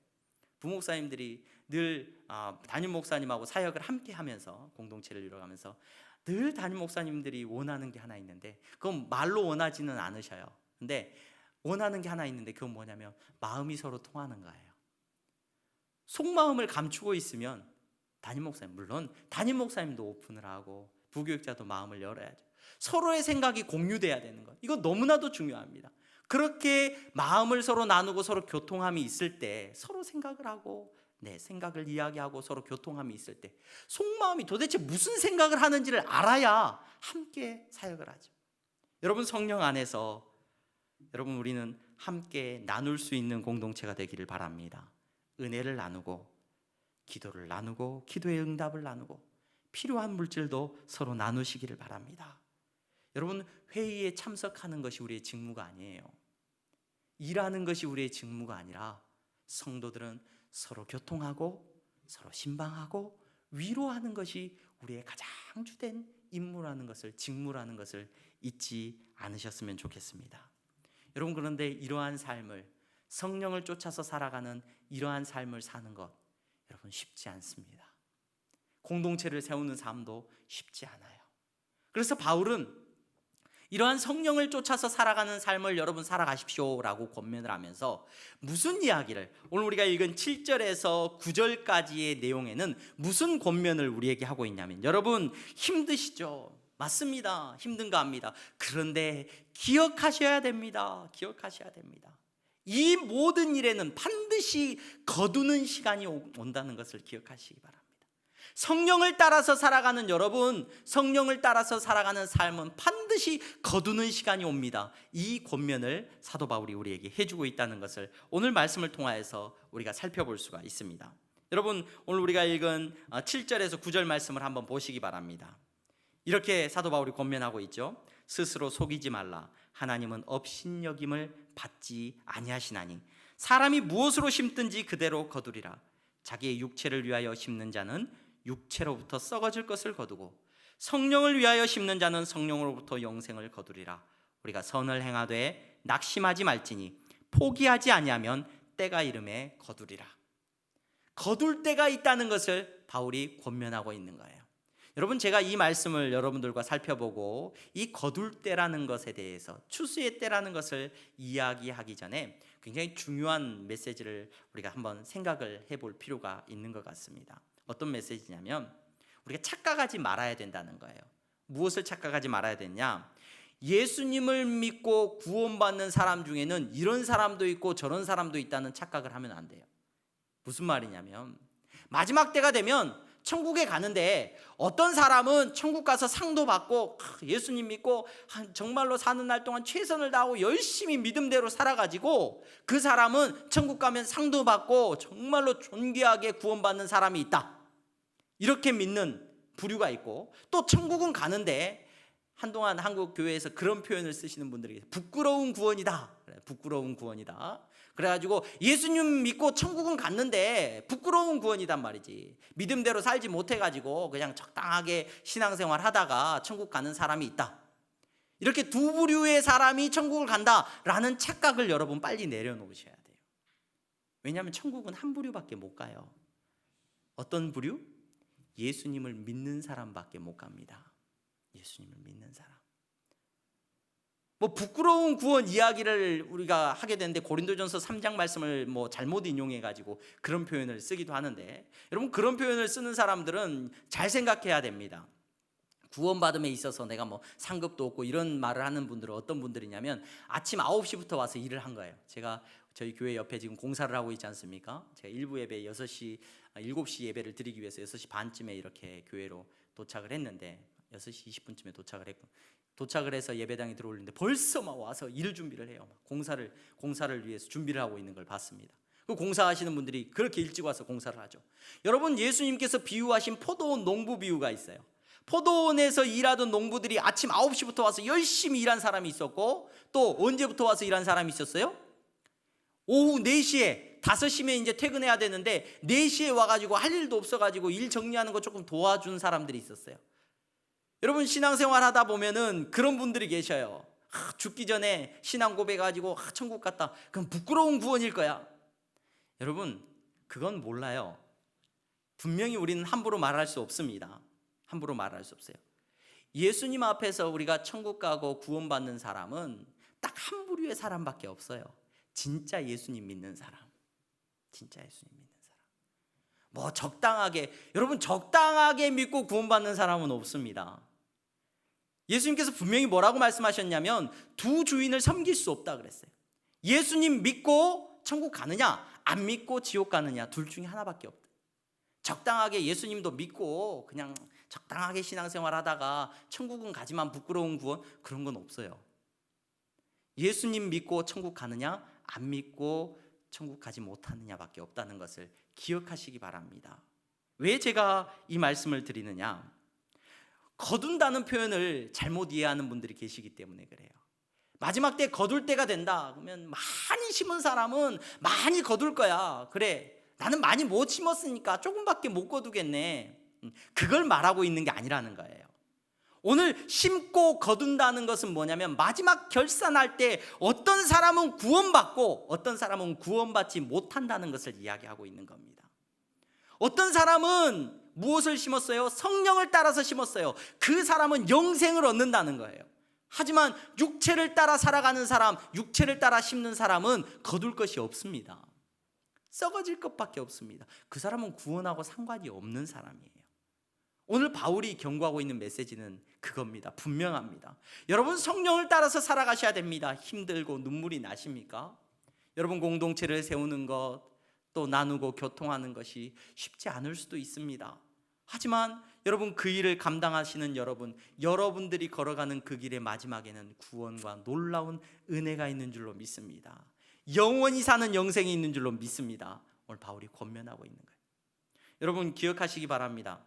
부목사님들이 늘 담임 목사님하고 사역을 함께 하면서 공동체를 이뤄가면서 늘 담임 목사님들이 원하는 게 하나 있는데, 그건 말로 원하지는 않으셔요. 근데 원하는 게 하나 있는데 그건 뭐냐면 마음이 서로 통하는 거예요. 속마음을 감추고 있으면 담임 목사님, 물론 담임 목사님도 오픈을 하고 부교육자도 마음을 열어야죠. 서로의 생각이 공유돼야 되는 것, 이거 너무나도 중요합니다. 그렇게 마음을 서로 나누고 서로 교통함이 있을 때, 서로 생각을 하고 생각을 이야기하고 서로 교통함이 있을 때 속마음이 도대체 무슨 생각을 하는지를 알아야 함께 사역을 하죠. 여러분, 성령 안에서 여러분, 우리는 함께 나눌 수 있는 공동체가 되기를 바랍니다. 은혜를 나누고 기도를 나누고 기도의 응답을 나누고 필요한 물질도 서로 나누시기를 바랍니다. 여러분, 회의에 참석하는 것이 우리의 직무가 아니에요. 일하는 것이 우리의 직무가 아니라 성도들은 서로 교통하고 서로 신방하고 위로하는 것이 우리의 가장 주된 임무라는 것을, 직무라는 것을 잊지 않으셨으면 좋겠습니다. 여러분, 그런데 이러한 삶을, 성령을 쫓아서 살아가는 이러한 삶을 사는 것, 여러분 쉽지 않습니다. 공동체를 세우는 삶도 쉽지 않아요. 그래서 바울은 이러한 성령을 쫓아서 살아가는 삶을 여러분 살아가십시오라고 권면을 하면서 무슨 이야기를, 오늘 우리가 읽은 7절에서 9절까지의 내용에는 무슨 권면을 우리에게 하고 있냐면, 여러분 힘드시죠? 맞습니다. 힘든가 합니다. 그런데 기억하셔야 됩니다. 기억하셔야 됩니다. 이 모든 일에는 반드시 거두는 시간이 온다는 것을 기억하시기 바랍니다. 성령을 따라서 살아가는 여러분, 성령을 따라서 살아가는 삶은 반드시 거두는 시간이 옵니다. 이 권면을 사도 바울이 우리에게 해주고 있다는 것을 오늘 말씀을 통하여서 우리가 살펴볼 수가 있습니다. 여러분, 오늘 우리가 읽은 7절에서 9절 말씀을 한번 보시기 바랍니다. 이렇게 사도 바울이 권면하고 있죠. 스스로 속이지 말라. 하나님은 업신여김을 받지 아니하시나니 사람이 무엇으로 심든지 그대로 거두리라. 자기의 육체를 위하여 심는 자는 육체로부터 썩어질 것을 거두고 성령을 위하여 심는 자는 성령으로부터 영생을 거두리라. 우리가 선을 행하되 낙심하지 말지니 포기하지 아니하면 때가 이름에 거두리라. 거둘 때가 있다는 것을 바울이 권면하고 있는 거예요. 여러분, 제가 이 말씀을 여러분들과 살펴보고 이 거둘 때라는 것에 대해서, 추수의 때라는 것을 이야기하기 전에 굉장히 중요한 메시지를 우리가 한번 생각을 해볼 필요가 있는 것 같습니다. 어떤 메시지냐면, 우리가 착각하지 말아야 된다는 거예요. 무엇을 착각하지 말아야 되냐? 예수님을 믿고 구원받는 사람 중에는 이런 사람도 있고 저런 사람도 있다는 착각을 하면 안 돼요. 무슨 말이냐면, 마지막 때가 되면 천국에 가는데 어떤 사람은 천국 가서 상도 받고 예수님 믿고 정말로 사는 날 동안 최선을 다하고 열심히 믿음대로 살아가지고 그 사람은 천국 가면 상도 받고 정말로 존귀하게 구원받는 사람이 있다, 이렇게 믿는 부류가 있고, 또 천국은 가는데 한동안 한국 교회에서 그런 표현을 쓰시는 분들이 계세요. 부끄러운 구원이다. 부끄러운 구원이다. 그래가지고 예수님 믿고 천국은 갔는데 부끄러운 구원이단 말이지. 믿음대로 살지 못해가지고 그냥 적당하게 신앙생활 하다가 천국 가는 사람이 있다. 이렇게 두 부류의 사람이 천국을 간다라는 착각을 여러분 빨리 내려놓으셔야 돼요. 왜냐하면 천국은 한 부류밖에 못 가요. 어떤 부류? 예수님을 믿는 사람밖에 못 갑니다. 예수님을 믿는 사람. 부끄러운 구원 이야기를 우리가 하게 되는데 고린도전서 3장 말씀을 잘못 인용해 가지고 그런 표현을 쓰기도 하는데, 여러분 그런 표현을 쓰는 사람들은 잘 생각해야 됩니다. 구원받음에 있어서 내가 상급도 없고 이런 말을 하는 분들은 어떤 분들이냐면 아침 9시부터 와서 일을 한 거예요. 제가 저희 교회 옆에 지금 공사를 하고 있지 않습니까? 제가 일부 예배 7시 예배를 드리기 위해서 6시 반쯤에 이렇게 교회로 도착을 했는데 6시 20분쯤에 도착을 해서 예배당에 들어오는데 벌써 와서 일 준비를 해요. 공사를 위해서 준비를 하고 있는 걸 봤습니다. 그 공사하시는 분들이 그렇게 일찍 와서 공사를 하죠. 여러분, 예수님께서 비유하신 포도원 농부 비유가 있어요. 포도원에서 일하던 농부들이 아침 9시부터 와서 열심히 일한 사람이 있었고, 또 언제부터 와서 일한 사람이 있었어요? 오후 4시에, 5시면 이제 퇴근해야 되는데 4시에 와가지고 할 일도 없어가지고 일 정리하는 거 조금 도와준 사람들이 있었어요. 여러분, 신앙생활 하다 보면은 그런 분들이 계셔요. 죽기 전에 신앙 고백해가지고 천국 갔다. 그럼 부끄러운 구원일 거야. 여러분, 그건 몰라요. 분명히 우리는 함부로 말할 수 없습니다. 함부로 말할 수 없어요. 예수님 앞에서 우리가 천국 가고 구원받는 사람은 딱 한 부류의 사람밖에 없어요. 진짜 예수님 믿는 사람. 진짜 예수님 믿는 사람. 여러분 적당하게 믿고 구원받는 사람은 없습니다. 예수님께서 분명히 뭐라고 말씀하셨냐면 두 주인을 섬길 수 없다 그랬어요. 예수님 믿고 천국 가느냐, 안 믿고 지옥 가느냐, 둘 중에 하나밖에 없다. 적당하게 예수님도 믿고 그냥 적당하게 신앙생활 하다가 천국은 가지만 부끄러운 구원, 그런 건 없어요. 예수님 믿고 천국 가느냐, 안 믿고 천국 가지 못하느냐밖에 없다는 것을 기억하시기 바랍니다. 왜 제가 이 말씀을 드리느냐? 거둔다는 표현을 잘못 이해하는 분들이 계시기 때문에 그래요. 마지막 때 거둘 때가 된다. 그러면 많이 심은 사람은 많이 거둘 거야. 그래, 나는 많이 못 심었으니까 조금밖에 못 거두겠네. 그걸 말하고 있는 게 아니라는 거예요. 오늘 심고 거둔다는 것은 뭐냐면 마지막 결산할 때 어떤 사람은 구원받고 어떤 사람은 구원받지 못한다는 것을 이야기하고 있는 겁니다. 어떤 사람은 무엇을 심었어요? 성령을 따라서 심었어요. 그 사람은 영생을 얻는다는 거예요. 하지만 육체를 따라 살아가는 사람, 육체를 따라 심는 사람은 거둘 것이 없습니다. 썩어질 것밖에 없습니다. 그 사람은 구원하고 상관이 없는 사람이에요. 오늘 바울이 경고하고 있는 메시지는 그겁니다. 분명합니다. 여러분, 성령을 따라서 살아가셔야 됩니다. 힘들고 눈물이 나십니까? 여러분, 공동체를 세우는 것, 또 나누고 교통하는 것이 쉽지 않을 수도 있습니다. 하지만 여러분, 그 일을 감당하시는 여러분들이 걸어가는 그 길의 마지막에는 구원과 놀라운 은혜가 있는 줄로 믿습니다. 영원히 사는 영생이 있는 줄로 믿습니다. 오늘 바울이 권면하고 있는 거예요. 여러분, 기억하시기 바랍니다.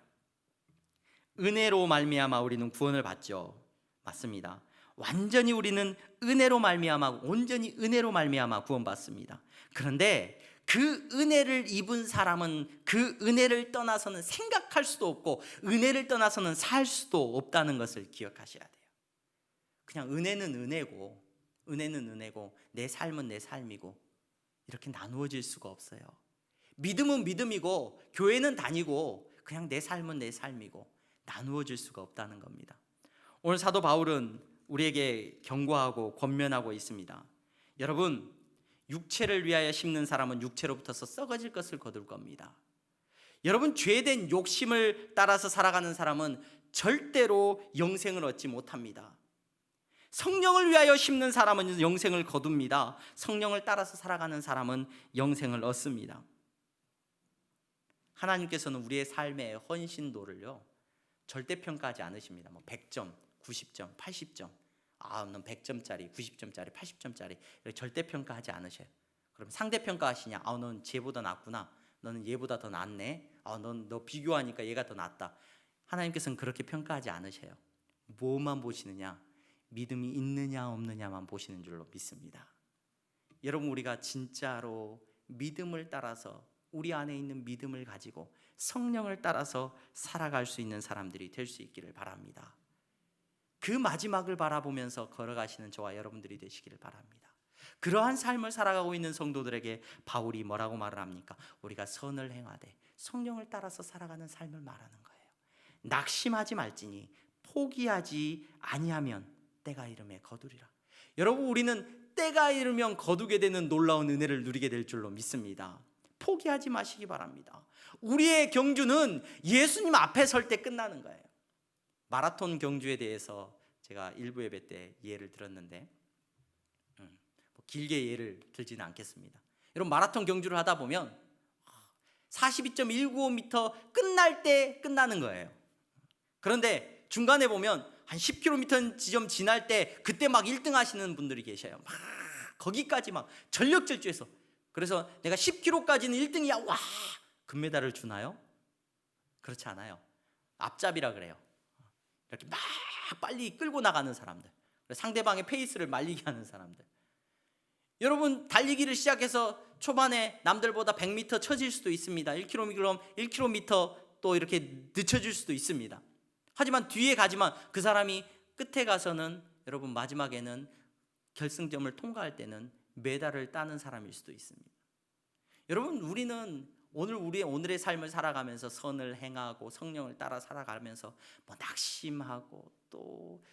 은혜로 말미암아 우리는 구원을 받죠. 맞습니다. 완전히 우리는 은혜로 말미암아, 온전히 은혜로 말미암아 구원받습니다. 그런데 그 은혜를 입은 사람은 그 은혜를 떠나서는 생각할 수도 없고 은혜를 떠나서는 살 수도 없다는 것을 기억하셔야 돼요. 그냥 은혜는 은혜고 내 삶은 내 삶이고 이렇게 나누어질 수가 없어요. 믿음은 믿음이고 교회는 다니고 그냥 내 삶은 내 삶이고 나누어질 수가 없다는 겁니다. 오늘 사도 바울은 우리에게 경고하고 권면하고 있습니다. 여러분, 육체를 위하여 심는 사람은 육체로부터서 썩어질 것을 거둘 겁니다. 여러분, 죄된 욕심을 따라서 살아가는 사람은 절대로 영생을 얻지 못합니다. 성령을 위하여 심는 사람은 영생을 거둡니다. 성령을 따라서 살아가는 사람은 영생을 얻습니다. 하나님께서는 우리의 삶의 헌신도를요 절대 평가하지 않으십니다. 100점, 90점, 80점, 넌 100점짜리, 90점짜리, 80점짜리 이렇게 절대 평가하지 않으셔요. 그럼 상대 평가하시냐? 넌 쟤보다 낫구나. 너는 얘보다 더 낫네. 너 비교하니까 얘가 더 낫다. 하나님께서는 그렇게 평가하지 않으셔요. 뭐만 보시느냐? 믿음이 있느냐 없느냐만 보시는 줄로 믿습니다. 여러분, 우리가 진짜로 믿음을 따라서 우리 안에 있는 믿음을 가지고 성령을 따라서 살아갈 수 있는 사람들이 될 수 있기를 바랍니다. 그 마지막을 바라보면서 걸어가시는 저와 여러분들이 되시기를 바랍니다. 그러한 삶을 살아가고 있는 성도들에게 바울이 뭐라고 말을 합니까? 우리가 선을 행하되 성령을 따라서 살아가는 삶을 말하는 거예요. 낙심하지 말지니 포기하지 아니하면 때가 이르매 거두리라. 여러분, 우리는 때가 이르면 거두게 되는 놀라운 은혜를 누리게 될 줄로 믿습니다. 포기하지 마시기 바랍니다. 우리의 경주는 예수님 앞에 설 때 끝나는 거예요. 마라톤 경주에 대해서 제가 일부 예배 때 예를 들었는데 길게 예를 들지는 않겠습니다. 여러분, 마라톤 경주를 하다 보면 42.195m 끝날 때 끝나는 거예요. 그런데 중간에 보면 한 10km 지점 지날 때 그때 막 1등 하시는 분들이 계셔요. 막 거기까지 막 전력질주해서, 그래서 내가 10km까지는 1등이야, 와, 금메달을 주나요? 그렇지 않아요. 앞잡이라 그래요. 이렇게 막 빨리 끌고 나가는 사람들, 상대방의 페이스를 말리게 하는 사람들. 여러분, 달리기를 시작해서 초반에 남들보다 100m 처질 수도 있습니다. 1km 또 이렇게 늦춰질 수도 있습니다. 하지만 뒤에 가지만 그 사람이 끝에 가서는 여러분 마지막에는 결승점을 통과할 때는 메달을 따는 사람일 수도 있습니다. 여러분, 우리는 오늘의 삶을 살아가면서 선을 행하고 성령을 따라 살아가면서 낙심하고 또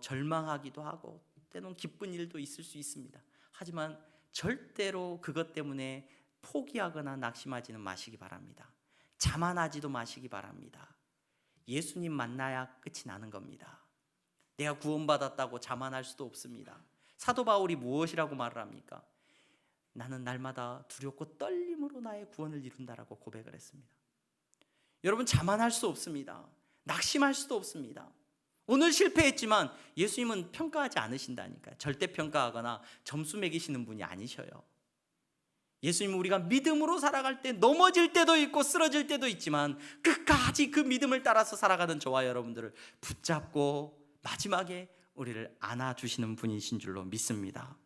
절망하기도 하고 때로는 기쁜 일도 있을 수 있습니다. 하지만 절대로 그것 때문에 포기하거나 낙심하지는 마시기 바랍니다. 자만하지도 마시기 바랍니다. 예수님 만나야 끝이 나는 겁니다. 내가 구원받았다고 자만할 수도 없습니다. 사도 바울이 무엇이라고 말을 합니까? 나는 날마다 두렵고 떨림으로 나의 구원을 이룬다라고 고백을 했습니다. 여러분, 자만할 수 없습니다. 낙심할 수도 없습니다. 오늘 실패했지만 예수님은 평가하지 않으신다니까요. 절대 평가하거나 점수 매기시는 분이 아니셔요. 예수님은 우리가 믿음으로 살아갈 때 넘어질 때도 있고 쓰러질 때도 있지만 끝까지 그 믿음을 따라서 살아가는 저와 여러분들을 붙잡고 마지막에 우리를 안아주시는 분이신 줄로 믿습니다.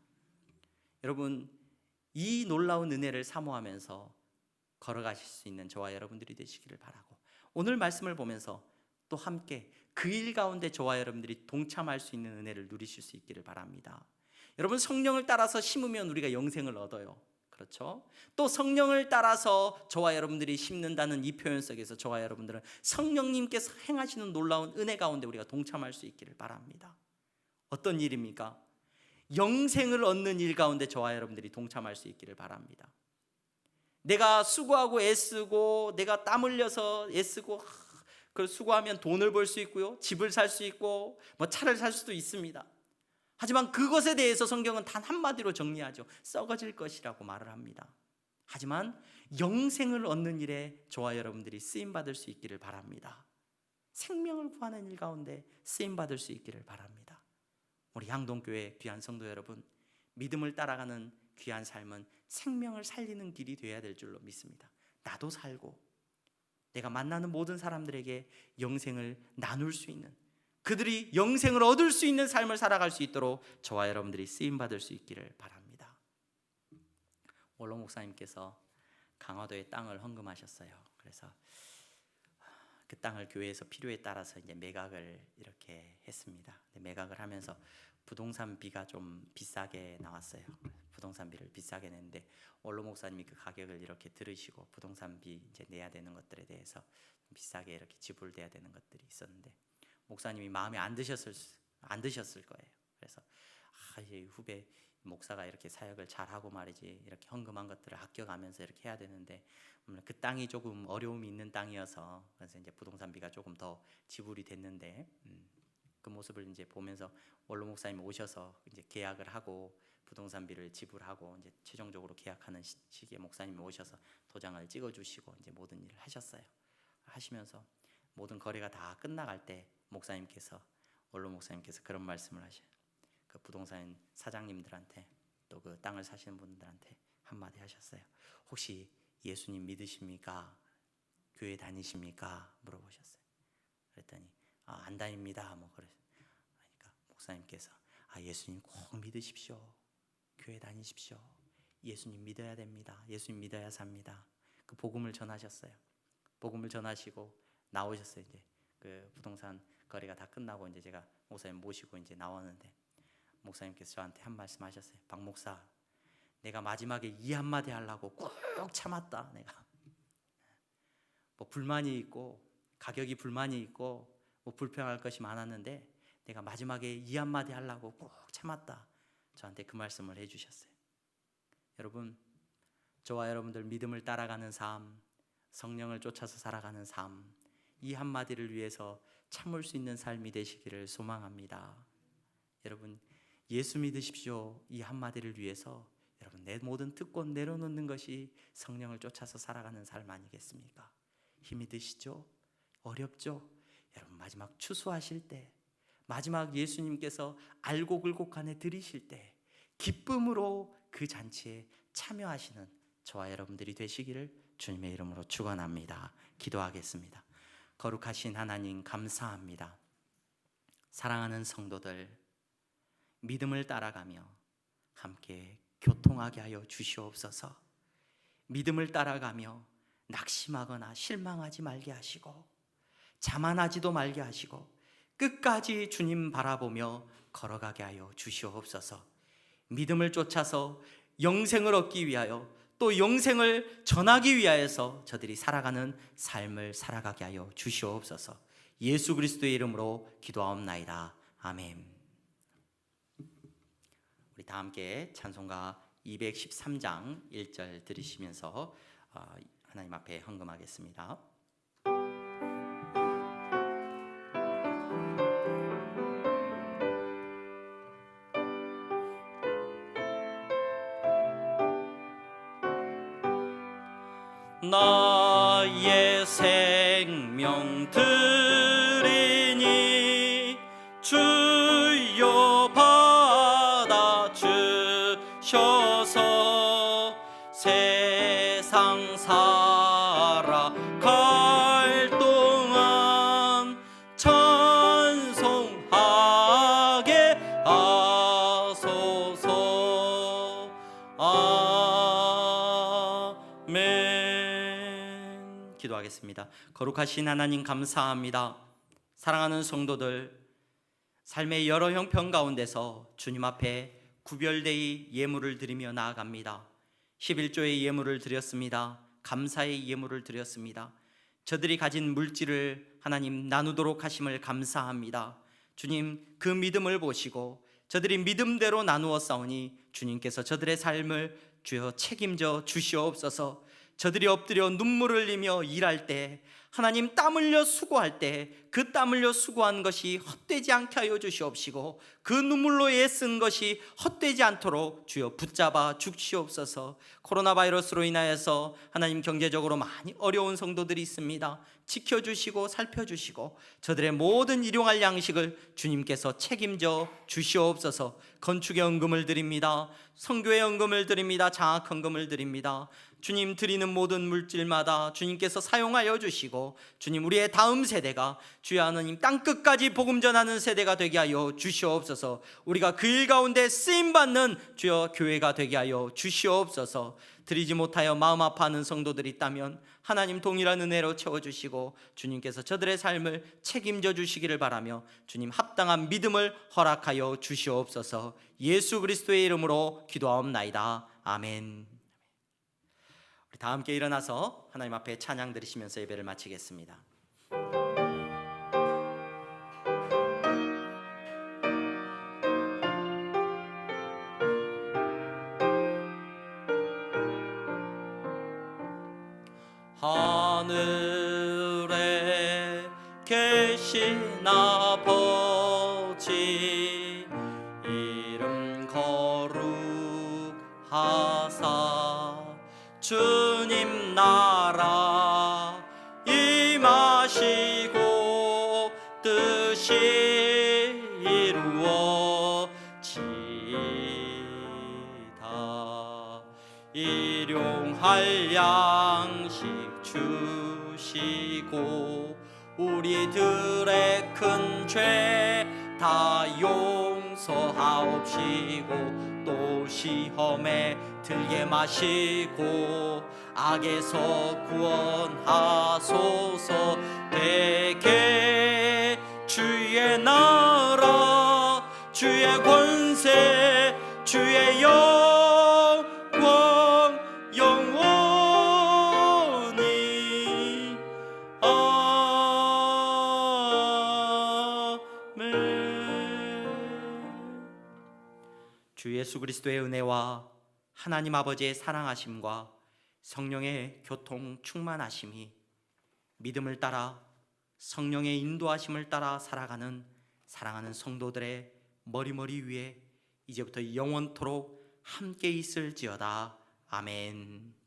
여러분, 이 놀라운 은혜를 사모하면서 걸어가실 수 있는 저와 여러분들이 되시기를 바라고, 오늘 말씀을 보면서 또 함께 그 일 가운데 저와 여러분들이 동참할 수 있는 은혜를 누리실 수 있기를 바랍니다. 여러분, 성령을 따라서 심으면 우리가 영생을 얻어요. 그렇죠? 또 성령을 따라서 저와 여러분들이 심는다는 이 표현 속에서 저와 여러분들은 성령님께서 행하시는 놀라운 은혜 가운데 우리가 동참할 수 있기를 바랍니다. 어떤 일입니까? 영생을 얻는 일 가운데 저와 여러분들이 동참할 수 있기를 바랍니다. 내가 수고하고 애쓰고 내가 땀 흘려서 애쓰고 그 수고하면 돈을 벌 수 있고요, 집을 살 수 있고 뭐 차를 살 수도 있습니다. 하지만 그것에 대해서 성경은 단 한마디로 정리하죠. 썩어질 것이라고 말을 합니다. 하지만 영생을 얻는 일에 저와 여러분들이 쓰임받을 수 있기를 바랍니다. 생명을 구하는 일 가운데 쓰임받을 수 있기를 바랍니다. 우리 향동교회 귀한 성도 여러분, 믿음을 따라가는 귀한 삶은 생명을 살리는 길이 되어야 될 줄로 믿습니다. 나도 살고 내가 만나는 모든 사람들에게 영생을 나눌 수 있는, 그들이 영생을 얻을 수 있는 삶을 살아갈 수 있도록 저와 여러분들이 쓰임받을 수 있기를 바랍니다. 원로 목사님께서 강화도의 땅을 헌금하셨어요. 그래서 그 땅을 교회에서 필요에 따라서 이제 매각을 이렇게 했습니다. 매각을 하면서 부동산비가 좀 비싸게 나왔어요. 부동산비를 비싸게 냈는데 원로 목사님이 그 가격을 이렇게 들으시고 부동산비 이제 내야 되는 것들에 대해서 비싸게 이렇게 지불돼야 되는 것들이 있었는데 목사님이 마음에 안 드셨을 거예요. 그래서 이 후배 목사가 이렇게 사역을 잘하고 말이지 이렇게 헌금한 것들을 아껴가면서 이렇게 해야 되는데 그 땅이 조금 어려움이 있는 땅이어서 그래서 이제 부동산비가 조금 더 지불이 됐는데 그 모습을 이제 보면서 원로 목사님 오셔서 이제 계약을 하고 부동산비를 지불하고 이제 최종적으로 계약하는 시기에 목사님이 오셔서 도장을 찍어주시고 이제 모든 일을 하셨어요. 하시면서 모든 거래가 다 끝나갈 때 원로 목사님께서 그런 말씀을 하셔요. 그 부동산 사장님들한테 또 그 땅을 사시는 분들한테 한마디 하셨어요. 혹시 예수님 믿으십니까? 교회 다니십니까? 물어보셨어요. 그랬더니 안 다닙니다. 뭐 그러니까 목사님께서 예수님 꼭 믿으십시오. 교회 다니십시오. 예수님 믿어야 됩니다. 예수님 믿어야 삽니다. 그 복음을 전하셨어요. 복음을 전하시고 나오셨어요. 이제 그 부동산 거래가 다 끝나고 이제 제가 목사님 모시고 이제 나왔는데 목사님께서 저한테 한 말씀 하셨어요. 박 목사, 내가 마지막에 이 한마디 하려고 꾹 참았다. 내가 뭐 불만이 있고 가격이 불만이 있고 뭐 불평할 것이 많았는데 내가 마지막에 이 한마디 하려고 꾹 참았다. 저한테 그 말씀을 해주셨어요. 여러분, 저와 여러분들 믿음을 따라가는 삶, 성령을 쫓아서 살아가는 삶, 이 한마디를 위해서 참을 수 있는 삶이 되시기를 소망합니다. 여러분, 예수 믿으십시오. 이 한마디를 위해서 여러분 내 모든 특권 내려놓는 것이 성령을 쫓아서 살아가는 삶 아니겠습니까? 힘이 드시죠? 어렵죠? 여러분, 마지막 추수하실 때, 마지막 예수님께서 알고 굴곡간에 들이실 때 기쁨으로 그 잔치에 참여하시는 저와 여러분들이 되시기를 주님의 이름으로 축원합니다. 기도하겠습니다. 거룩하신 하나님, 감사합니다. 사랑하는 성도들, 믿음을 따라가며 함께 교통하게 하여 주시옵소서. 믿음을 따라가며 낙심하거나 실망하지 말게 하시고 자만하지도 말게 하시고 끝까지 주님 바라보며 걸어가게 하여 주시옵소서. 믿음을 쫓아서 영생을 얻기 위하여 또 영생을 전하기 위하여서 저들이 살아가는 삶을 살아가게 하여 주시옵소서. 예수 그리스도의 이름으로 기도하옵나이다. 아멘. 우리 다 함께 찬송가 213장 1절 들으시면서 하나님 앞에 헌금하겠습니다. 나의 생명 드리니 주여 받아 주셔서 세상 살아갈 동안 찬송하게 기도하겠습니다. 거룩하신 하나님 감사합니다. 사랑하는 성도들, 삶의 여러 형편 가운데서 주님 앞에 구별되이 예물을 드리며 나아갑니다. 11조의 예물을 드렸습니다. 감사의 예물을 드렸습니다. 저들이 가진 물질을 하나님 나누도록 하심을 감사합니다. 주님, 그 믿음을 보시고 저들이 믿음대로 나누어 싸우니 주님께서 저들의 삶을 주여 책임져 주시옵소서. 저들이 엎드려 눈물을 흘리며 일할 때, 하나님 땀 흘려 수고할 때 그 땀 흘려 수고한 것이 헛되지 않게 하여 주시옵시고, 그 눈물로 애쓴 것이 헛되지 않도록 주여 붙잡아 주시옵소서. 코로나 바이러스로 인하여서 하나님 경제적으로 많이 어려운 성도들이 있습니다. 지켜주시고 살펴주시고 저들의 모든 일용할 양식을 주님께서 책임져 주시옵소서. 건축의 헌금을 드립니다. 선교의 헌금을 드립니다. 장학 헌금을 드립니다. 주님, 드리는 모든 물질마다 주님께서 사용하여 주시고, 주님, 우리의 다음 세대가 주여 하나님 땅끝까지 복음 전하는 세대가 되게 하여 주시옵소서. 우리가 그 일 가운데 쓰임받는 주여 교회가 되게 하여 주시옵소서. 드리지 못하여 마음 아파하는 성도들이 있다면 하나님 동일한 은혜로 채워주시고 주님께서 저들의 삶을 책임져 주시기를 바라며 주님 합당한 믿음을 허락하여 주시옵소서. 예수 그리스도의 이름으로 기도하옵나이다. 아멘. 우리 다 함께 일어나서 하나님 앞에 찬양 드리시면서 예배를 마치겠습니다. 하늘에 계신 아버지, 이름 거룩하사 주님 나라 임하시고 뜻이 이루어지다. 일용할 양식 주시고 우리들의 큰 죄 다 용서하옵시고 또 시험에 들게 마시고 악에서 구원하소서. 대개 주의 나라 주의 권세 주의 영광 영원히 아멘. 주 예수 그리스도의 은혜와 하나님 아버지의 사랑하심과 성령의 교통 충만하심이 믿음을 따라 성령의 인도하심을 따라 살아가는 사랑하는 성도들의 머리머리 위에 이제부터 영원토록 함께 있을지어다. 아멘.